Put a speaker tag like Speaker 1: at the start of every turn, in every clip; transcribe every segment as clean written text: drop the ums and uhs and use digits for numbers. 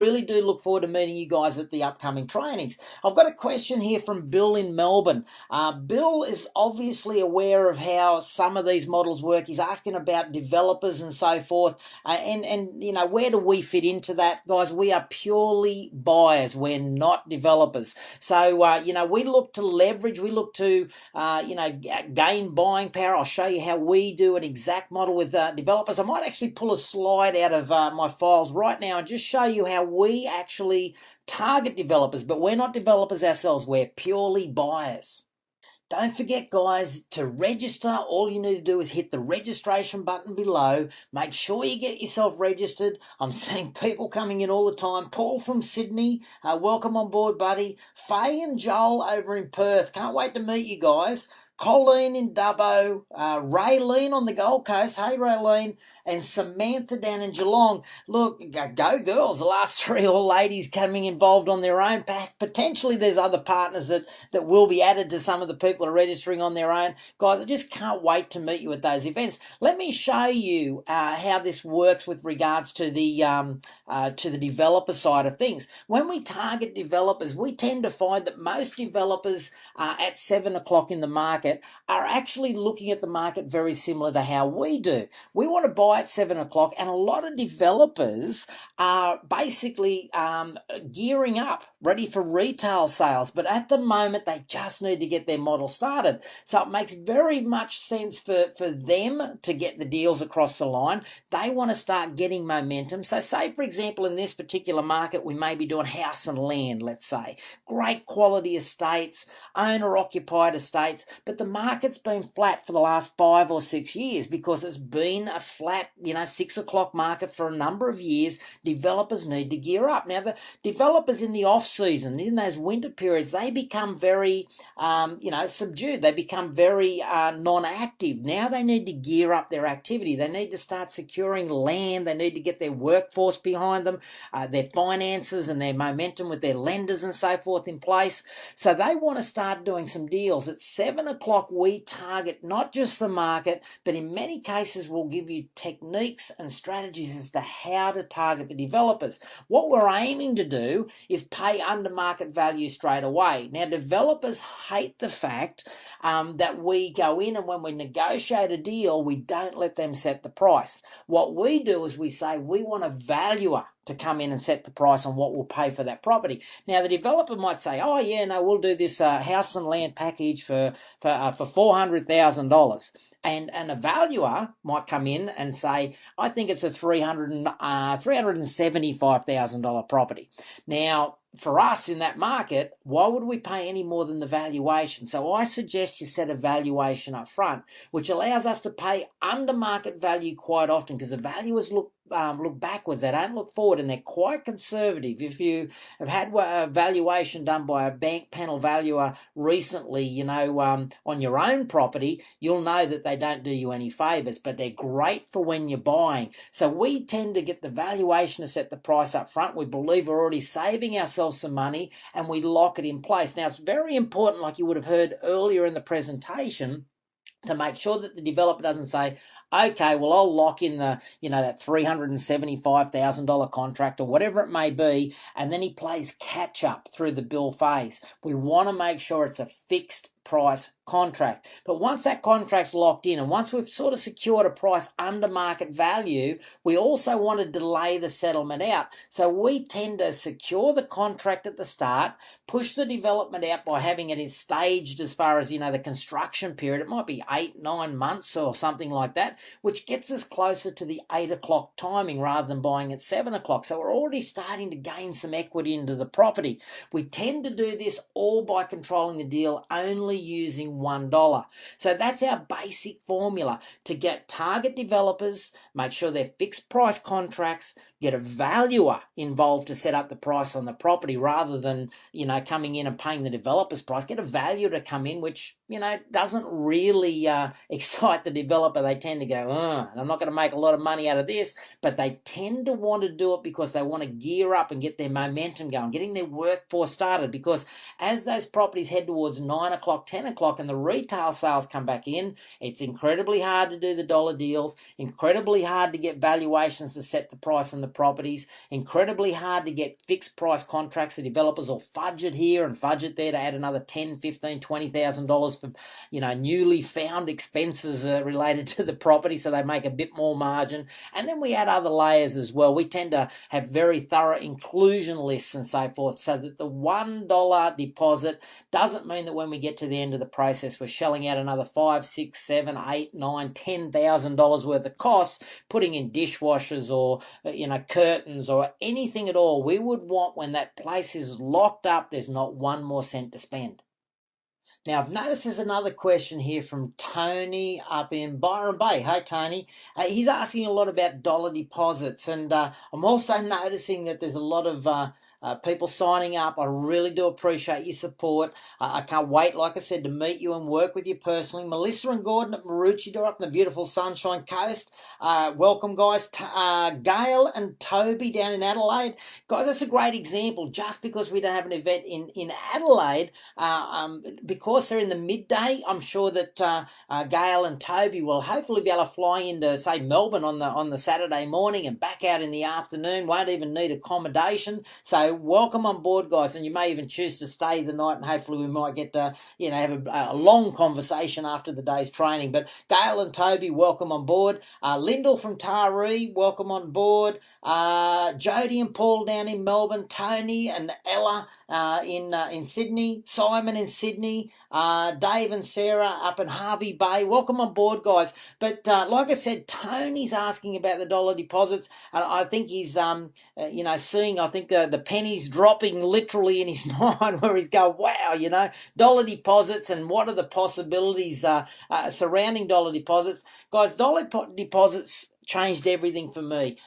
Speaker 1: really do look forward to meeting you guys at the upcoming trainings. I've got a question here from Bill in Melbourne. Bill is obviously aware of how some of these models work. He's asking about developers and so forth. And you know, where do we fit into that? Guys, we are purely buyers. We're not developers. So, you know, we look to leverage. We look to, you know, gain buying power. I'll show you how we do an exact model with developers. I might actually pull a slide out of my files right now and just show you how we actually target developers. But we're not developers ourselves. We're purely buyers. Don't forget, guys, to register. All you need to do is hit the registration button below. Make sure you get yourself registered. I'm seeing people coming in all the time. Paul from Sydney, welcome on board, buddy. Faye and Joel over in Perth. Can't wait to meet you guys. Colleen in Dubbo, Raylene on the Gold Coast. Hey, Raylene. And Samantha down in Geelong. Look, go girls. The last three all ladies coming involved on their own. Potentially there's other partners that will be added to some of the people that are registering on their own. Guys, I just can't wait to meet you at those events. Let me show you how this works with regards to the developer side of things. When we target developers, we tend to find that most developers at 7 o'clock in the market are actually looking at the market very similar to how we do. We want to buy at 7 o'clock, and a lot of developers are basically gearing up, ready for retail sales, but at the moment they just need to get their model started. So it makes very much sense for them to get the deals across the line. They want to start getting momentum. So say, for example, in this particular market, we may be doing house and land, let's say. Great quality estates, owner-occupied estates, but the market's been flat for the last 5 or 6 years because it's been a flat, 6 o'clock market for a number of years. Developers need to gear up. Now, the developers in the off-season, in those winter periods, they become very, subdued. They become very non-active. Now they need to gear up their activity. They need to start securing land. They need to get their workforce behind them, their finances and their momentum with their lenders and so forth in place. So they want to start doing some deals. At 7 o'clock, we target not just the market, but in many cases, we'll give you techniques and strategies as to how to target the developers. What we're aiming to do is pay under market value straight away. Now, developers hate the fact that we go in and when we negotiate a deal, we don't let them set the price. What we do is we say we want a valuer to come in and set the price on what we'll pay for that property. Now, the developer might say, oh, yeah, no, we'll do this house and land package for $400,000. And a valuer might come in and say, I think it's a $375,000 property. Now, for us in that market, why would we pay any more than the valuation? So I suggest you set a valuation up front, which allows us to pay under market value quite often because the valuers look backwards. They don't look forward, and they're quite conservative. If you have had a valuation done by a bank panel valuer recently, on your own property, you'll know that they don't do you any favours, but they're great for when you're buying. So we tend to get the valuation to set the price up front. We believe we're already saving ourselves some money, and we lock it in place. Now, it's very important, like you would have heard earlier in the presentation, to make sure that the developer doesn't say, okay, well, I'll lock in that $375,000 contract or whatever it may be, and then he plays catch up through the bill phase. We want to make sure it's a fixed price contract. But once that contract's locked in and once we've sort of secured a price under market value, we also want to delay the settlement out. So we tend to secure the contract at the start, push the development out by having it staged as far as, the construction period. It might be 8-9 months or something like that, which gets us closer to the 8 o'clock timing rather than buying at 7 o'clock. So we're already starting to gain some equity into the property. We tend to do this all by controlling the deal only using $1. So that's our basic formula to get target developers, make sure they're fixed price contracts, get a valuer involved to set up the price on the property rather than, coming in and paying the developer's price. Get a valuer to come in, which, doesn't really excite the developer. They tend to go, I'm not going to make a lot of money out of this, but they tend to want to do it because they want to gear up and get their momentum going, getting their workforce started, because as those properties head towards 9 o'clock, 10 o'clock, and the retail sales come back in, it's incredibly hard to do the dollar deals, incredibly hard to get valuations to set the price on the the properties. Incredibly hard to get fixed price contracts. The developers will fudge it here and fudge it there to add another $10,000, $15,000, $20,000 for newly found expenses related to the property, so they make a bit more margin. And then we add other layers as well. We tend to have very thorough inclusion lists and so forth, so that the $1 deposit doesn't mean that when we get to the end of the process we're shelling out another $5,000, $6,000, $7,000, $8,000, $9,000, $10,000 worth of costs putting in dishwashers or curtains or anything at all. We would want, when that place is locked up, there's not one more cent to spend. Now, I've noticed there's another question here from Tony up in Byron Bay. Hey, Tony. He's asking a lot about dollar deposits, and I'm also noticing that there's a lot of people signing up. I really do appreciate your support. I can't wait, like I said, to meet you and work with you personally. Melissa and Gordon at Maroochydore up in the beautiful Sunshine Coast. Welcome, guys. Gail and Toby down in Adelaide. Guys, that's a great example. Just because we don't have an event in Adelaide, because they're in the midday, I'm sure that Gail and Toby will hopefully be able to fly into, say, Melbourne on the Saturday morning and back out in the afternoon. Won't even need accommodation. So welcome on board, guys, and you may even choose to stay the night, and hopefully we might get to have a long conversation after the day's training. But Gail and Toby, welcome on board. Lyndall from Taree, welcome on board. Jody and Paul down in Melbourne. Tony and Ella in Sydney. Simon in Sydney. Dave and Sarah up in Harvey Bay. Welcome on board, guys. But like I said, Tony's asking about the dollar deposits, and I think he's seeing, I think the pennies dropping literally in his mind, where he's going, wow, dollar deposits, and what are the possibilities surrounding dollar deposits. Guys, dollar deposits changed everything for me.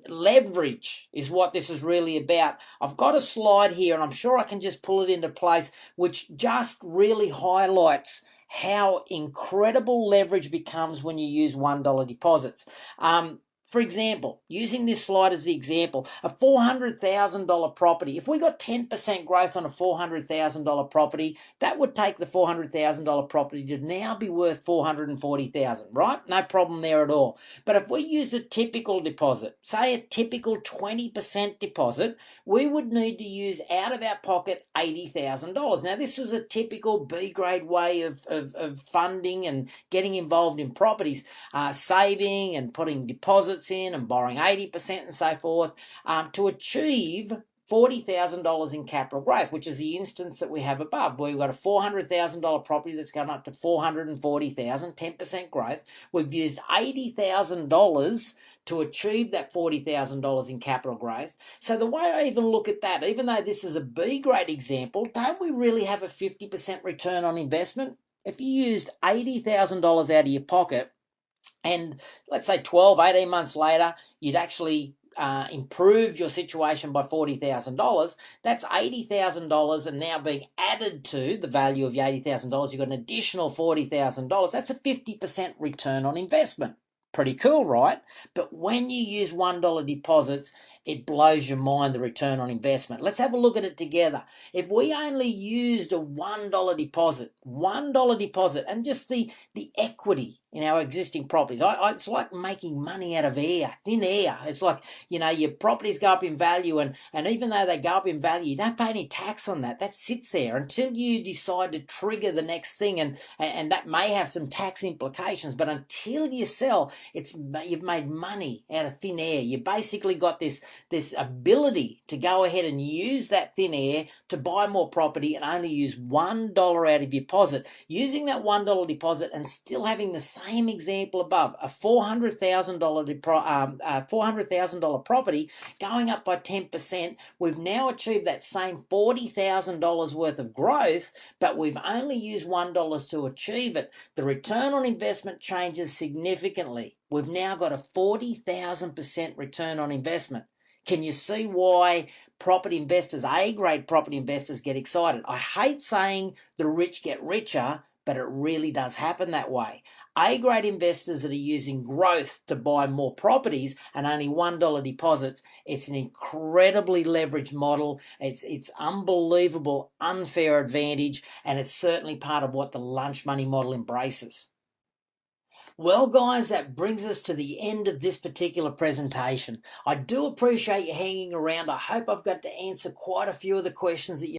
Speaker 1: Leverage is what this is really about. I've got a slide here, and I'm sure I can just pull it into place, which just really highlights how incredible leverage becomes when you use $1 deposits. For example, using this slide as the example, a $400,000 property, if we got 10% growth on a $400,000 property, that would take the $400,000 property to now be worth $440,000, right? No problem there at all. But if we used a typical deposit, say a typical 20% deposit, we would need to use out of our pocket $80,000. Now, this was a typical B-grade way of funding and getting involved in properties, saving and putting deposits in and borrowing 80% and so forth, to achieve $40,000 in capital growth, which is the instance that we have above, where we've got a $400,000 property that's gone up to $440,000, 10% growth. We've used $80,000 to achieve that $40,000 in capital growth. So the way I even look at that, even though this is a B-grade example, don't we really have a 50% return on investment? If you used $80,000 out of your pocket, and let's say 12, 18 months later, you'd actually improved your situation by $40,000, that's $80,000, and now being added to the value of your $80,000, you've got an additional $40,000. That's a 50% return on investment. Pretty cool, right? But when you use $1 deposits, it blows your mind, the return on investment. Let's have a look at it together. If we only used a $1 deposit, and just the equity in our existing properties, it's like making money out of thin air. It's like, your properties go up in value, and even though they go up in value, you don't pay any tax on that. That sits there until you decide to trigger the next thing, and that may have some tax implications, but until you sell, you've made money out of thin air. You basically got this ability to go ahead and use that thin air to buy more property and only use $1 out of your deposit. Using that $1 deposit and still having the same example above, a $400,000 property going up by 10%, we've now achieved that same $40,000 worth of growth, but we've only used $1 to achieve it. The return on investment changes significantly. We've now got a 40,000% return on investment. Can you see why property investors, A-grade property investors, get excited? I hate saying the rich get richer, but it really does happen that way. A-grade investors that are using growth to buy more properties and only $1 deposits, it's an incredibly leveraged model. It's unbelievable, unfair advantage, and it's certainly part of what the lunch money model embraces. Well, guys, that brings us to the end of this particular presentation. I do appreciate you hanging around. I hope I've got to answer quite a few of the questions that you